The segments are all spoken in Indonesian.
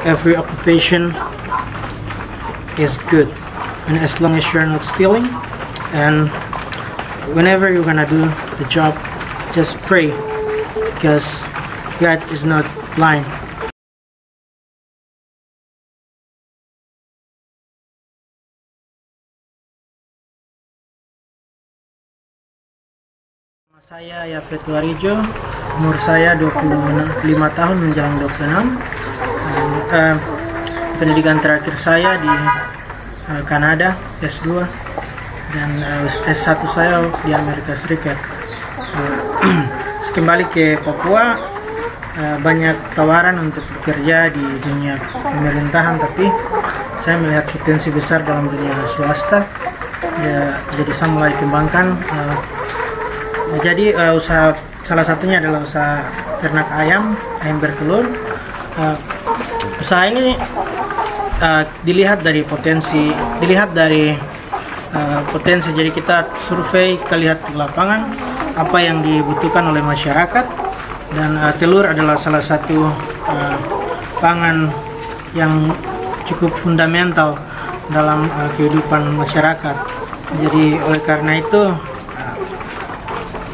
every occupation is good, and as long as you're not stealing, and whenever you're gonna do the job, just pray, because God is not blind. Saya Yafet Warijo, umur saya 25 tahun menjelang 26. Pendidikan terakhir saya di Kanada, S2, dan S1 saya di Amerika Serikat. Kembali ke Papua, banyak tawaran untuk bekerja di dunia pemerintahan, tapi saya melihat potensi besar dalam dunia swasta. Jadi saya mulai kembangkan. Jadi usaha salah satunya adalah usaha ternak ayam bertelur. Usaha ini dilihat dari potensi, jadi kita survei, kita lihat di lapangan apa yang dibutuhkan oleh masyarakat, dan telur adalah salah satu pangan yang cukup fundamental dalam kehidupan masyarakat. Jadi oleh karena itu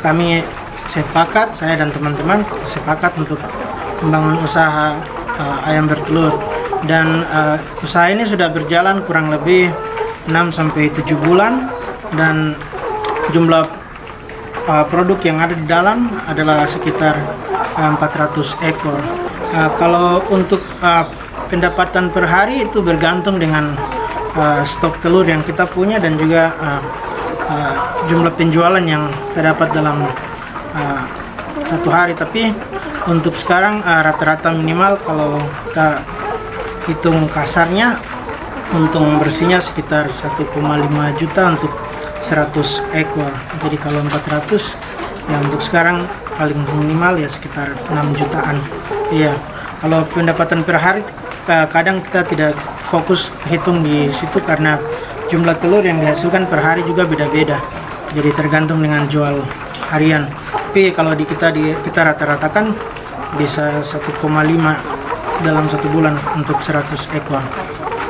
kami sepakat, saya dan teman-teman sepakat untuk membangun usaha ayam bertelur, dan usaha ini sudah berjalan kurang lebih 6-7 bulan, dan jumlah produk yang ada di dalam adalah sekitar 400 ekor. Kalau untuk pendapatan per hari itu bergantung dengan stok telur yang kita punya dan juga jumlah penjualan yang terdapat dalam satu hari. Tapi untuk sekarang rata-rata minimal kalau kita hitung kasarnya, untung bersihnya sekitar 1,5 juta untuk 100 ekor. Jadi kalau 400 ya untuk sekarang paling minimal ya sekitar 6 jutaan. Iya, kalau pendapatan per hari kadang kita tidak fokus hitung di situ karena jumlah telur yang dihasilkan per hari juga beda-beda. Jadi tergantung dengan jual harian. Tapi kalau kita rata-ratakan bisa 1,5 dalam satu bulan untuk 100 ekor.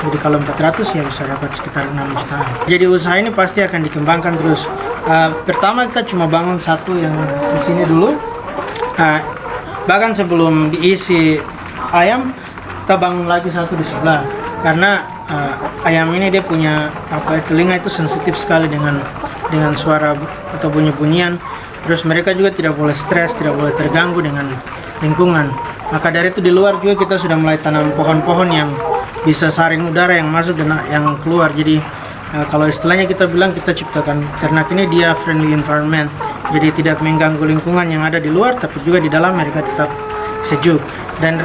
Jadi kalau 400 ya bisa dapat sekitar 6 jutaan. Jadi usaha ini pasti akan dikembangkan terus. Pertama kita cuma bangun satu yang di sini dulu. Bahkan sebelum diisi ayam, kita bangun lagi satu di sebelah. Karena ayam ini dia punya telinga itu sensitif sekali dengan suara atau bunyi-bunyian. Terus mereka juga tidak boleh stres, tidak boleh terganggu dengan lingkungan. Maka dari itu di luar juga kita sudah mulai tanam pohon-pohon yang bisa saring udara yang masuk dan yang keluar. Jadi kalau istilahnya kita bilang kita ciptakan ternak ini dia friendly environment. Jadi tidak mengganggu lingkungan yang ada di luar, tapi juga di dalam mereka tetap sejuk. Dan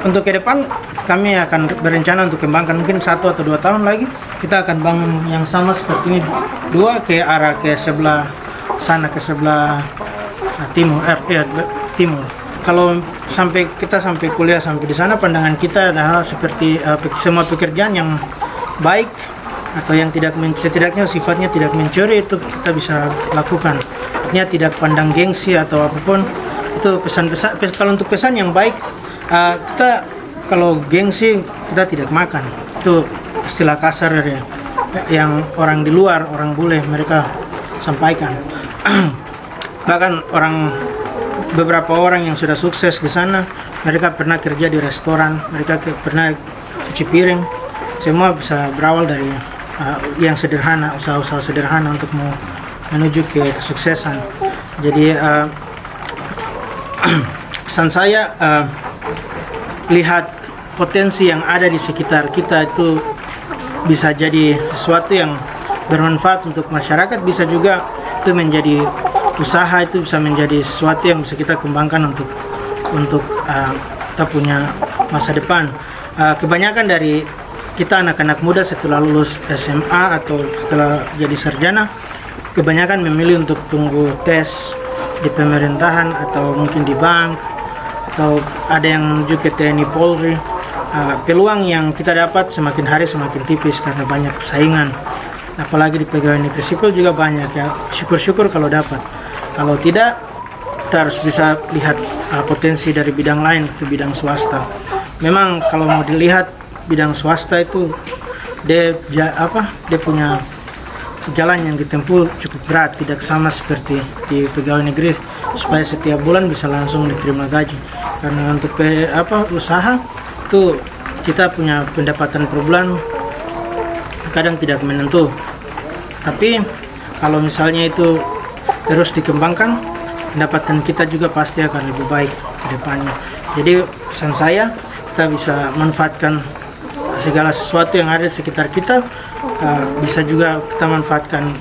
untuk ke depan kami akan berencana untuk kembangkan mungkin 1 atau 2 tahun lagi kita akan bangun yang sama seperti ini, dua ke arah ke sebelah sana, ke sebelah timur. Kalau kita sampai kuliah sampai di sana, pandangan kita adalah seperti semua pekerjaan yang baik atau yang setidaknya sifatnya tidak mencuri itu kita bisa lakukan. Artinya tidak pandang gengsi atau apapun. Itu pesan-pesan. Kalau untuk pesan yang baik, kita kalau gengsi kita tidak makan. Itu istilah kasar dari yang orang di luar, orang bule mereka sampaikan. Bahkan beberapa orang yang sudah sukses di sana, mereka pernah kerja di restoran, mereka pernah cuci piring. Semua bisa berawal dari yang sederhana, usaha-usaha sederhana untuk menuju ke kesuksesan. Jadi pesan saya, lihat potensi yang ada di sekitar kita itu bisa jadi sesuatu yang bermanfaat untuk masyarakat, bisa juga itu menjadi usaha, itu bisa menjadi sesuatu yang bisa kita kembangkan untuk kita punya masa depan. Kebanyakan dari kita anak-anak muda setelah lulus SMA atau setelah jadi sarjana, kebanyakan memilih untuk tunggu tes di pemerintahan atau mungkin di bank, atau ada yang menuju ke TNI Polri. Peluang yang kita dapat semakin hari semakin tipis karena banyak saingan. Apalagi di pegawai negeri sipil juga banyak ya. Syukur-syukur kalau dapat. Kalau tidak, kita harus bisa lihat potensi dari bidang lain ke bidang swasta. memang kalau mau dilihat bidang swasta itu dia punya jalan yang ditempuh cukup berat, tidak sama seperti di pegawai negeri supaya setiap bulan bisa langsung diterima gaji. Karena untuk usaha itu kita punya pendapatan per bulan kadang tidak menentu. Tapi kalau misalnya itu terus dikembangkan, pendapatan kita juga pasti akan lebih baik ke depannya. Jadi pesan saya, kita bisa manfaatkan segala sesuatu yang ada di sekitar kita, bisa juga kita manfaatkan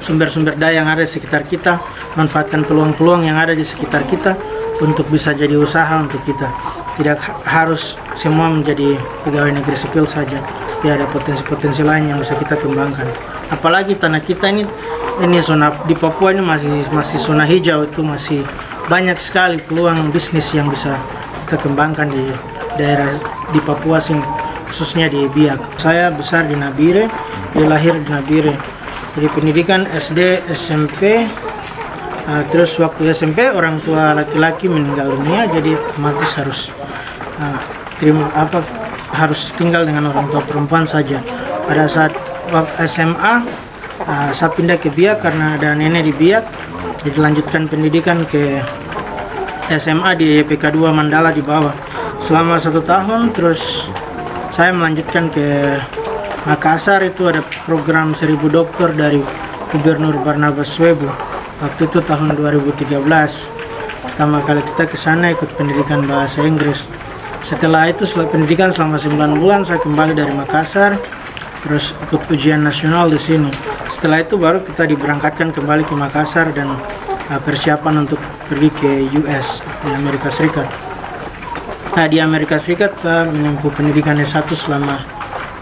sumber-sumber daya yang ada di sekitar kita, manfaatkan peluang-peluang yang ada di sekitar kita untuk bisa jadi usaha untuk kita. Tidak harus semua menjadi pegawai negeri sipil saja, ya ada potensi-potensi lain yang bisa kita kembangkan. Apalagi tanah kita ini zona di Papua ini masih zona hijau, itu masih banyak sekali peluang bisnis yang bisa kita kembangkan di daerah di Papua sini, khususnya di Biak. Saya besar di Nabire, dia lahir di Nabire. Jadi pendidikan SD, SMP, terus waktu SMP orang tua laki-laki meninggal dunia, jadi otomatis harus tinggal dengan orang tua perempuan saja. Pada saat SMA, saya pindah ke Biak karena ada nenek di Biak. Jadi lanjutkan pendidikan ke SMA di PK 2 Mandala di bawah selama 1 tahun. Terus saya melanjutkan ke Makassar, itu ada program 1000 dokter dari Gubernur Barnabas Swebu. Waktu itu tahun 2013. Pertama kali kita ke sana ikut pendidikan bahasa Inggris. Setelah itu pendidikan selama 9 bulan, saya kembali dari Makassar, terus ikut ujian nasional di sini. Setelah itu baru kita diberangkatkan kembali ke Makassar dan persiapan untuk pergi ke US, di Amerika Serikat. Nah, di Amerika Serikat saya menempuh pendidikan S1 selama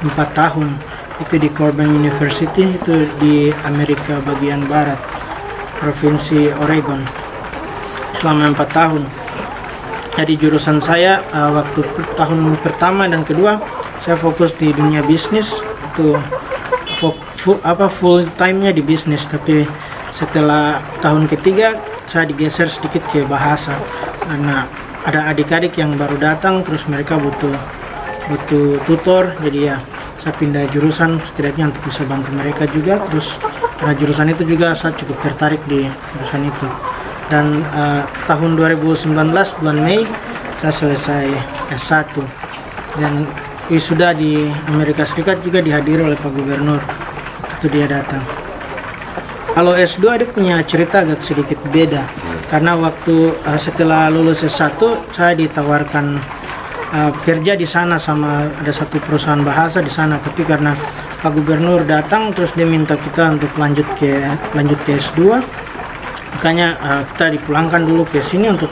4 tahun. Itu di Corban University, itu di Amerika bagian barat, Provinsi Oregon, selama 4 tahun. Jadi jurusan saya waktu tahun pertama dan kedua saya fokus di dunia bisnis, itu full time-nya di bisnis. Tapi setelah tahun ketiga saya digeser sedikit ke bahasa karena ada adik-adik yang baru datang, terus mereka butuh tutor, jadi ya saya pindah jurusan setidaknya untuk bisa bantu mereka juga. Terus jurusan itu juga saya cukup tertarik di jurusan itu. Dan tahun 2019 bulan Mei saya selesai S1 dan wisuda di Amerika Serikat juga dihadiri oleh Pak Gubernur. Itu dia datang. Kalau S2 dia punya cerita agak sedikit beda karena waktu setelah lulus S1 saya ditawarkan kerja di sana sama ada satu perusahaan bahasa di sana, tapi karena Pak Gubernur datang terus dia minta kita untuk lanjut ke S2, makanya kita dipulangkan dulu ke sini untuk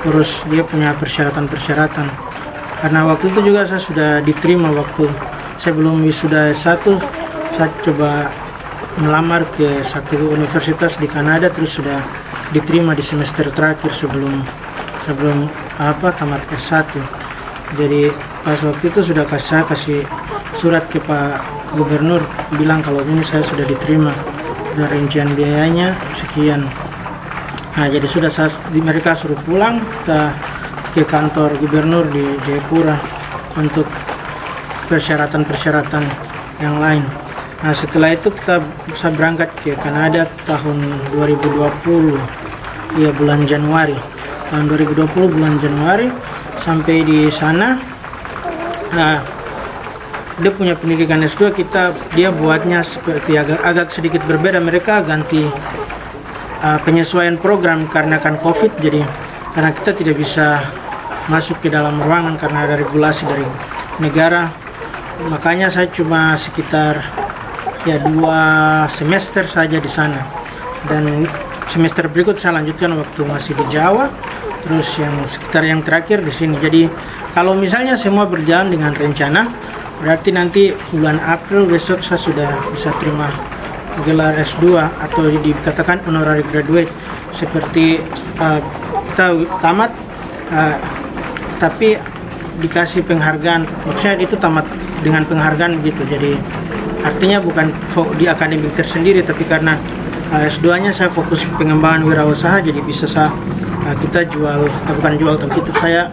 urus dia punya persyaratan. Karena waktu itu juga saya sudah diterima waktu saya belum wisuda S1, saya coba melamar ke satu universitas di Kanada, terus sudah diterima di semester terakhir sebelum tamat S1. Jadi pas waktu itu sudah saya kasih surat ke Pak Gubernur bilang kalau ini saya sudah diterima dan rincian biayanya sekian. Nah, jadi sudah mereka suruh pulang ke kantor gubernur di Jayapura untuk persyaratan yang lain. Nah, setelah itu saya berangkat ke Kanada tahun 2020, ya bulan Januari. Tahun 2020 bulan Januari sampai di sana. Nah, dia punya pendidikan S2, dia buatnya seperti agak sedikit berbeda. Mereka ganti penyesuaian program karena kan COVID, jadi karena kita tidak bisa masuk ke dalam ruangan karena ada regulasi dari negara, makanya saya cuma sekitar 2 semester saja di sana, dan semester berikut saya lanjutkan waktu masih di Jawa, terus yang terakhir di sini. Jadi kalau misalnya semua berjalan dengan rencana, berarti nanti bulan April besok saya sudah bisa terima gelar S2 atau dikatakan honorary graduate, seperti kita tamat tapi dikasih penghargaan, maksudnya itu tamat dengan penghargaan gitu. Jadi artinya bukan di akademik tersendiri, tapi karena S2-nya saya fokus pengembangan wirausaha, jadi bisa kita jual, bukan jual, tapi itu saya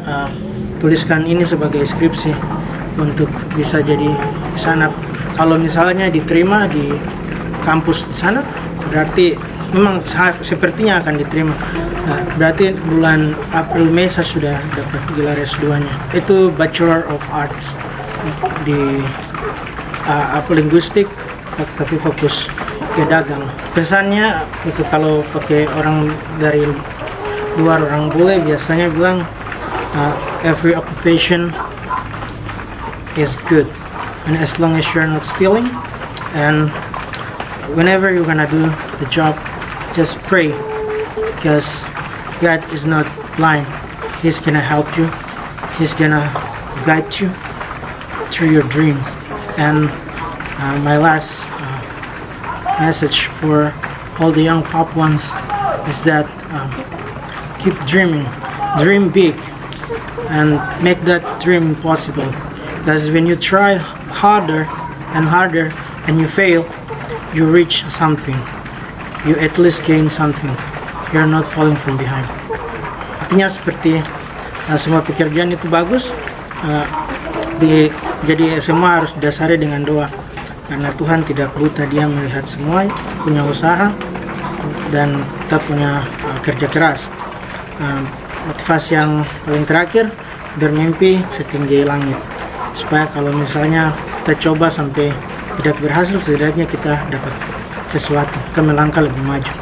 tuliskan ini sebagai skripsi untuk bisa jadi di sana. Kalau misalnya diterima di kampus di sana, berarti memang sepertinya akan diterima. Nah, berarti bulan April Mei saya sudah dapat gelar S2-nya. Itu Bachelor of Arts di linguistik, tapi fokus ke dagang. Pesannya itu kalau pakai orang dari luar, orang bule biasanya bilang every occupation is good, and as long as you're not stealing, and whenever you're gonna do the job, just pray, because God is not blind. He's gonna help you. He's gonna guide you through your dreams. And my last message for all the young Papuans is that keep dreaming, dream big, and make that dream possible. Because when you try harder and harder and you fail, you reach something. You at least gain something. You're not falling from behind. Artinya seperti semua pekerjaan itu bagus. Jadi semua harus didasari dengan doa. Karena Tuhan tidak buta, Dia melihat semua, punya usaha dan kita punya kerja keras. Motivasi yang paling terakhir, bermimpi setinggi langit. Supaya kalau misalnya kita coba sampai tidak berhasil, setidaknya kita dapat sesuatu, kita melangkah lebih maju.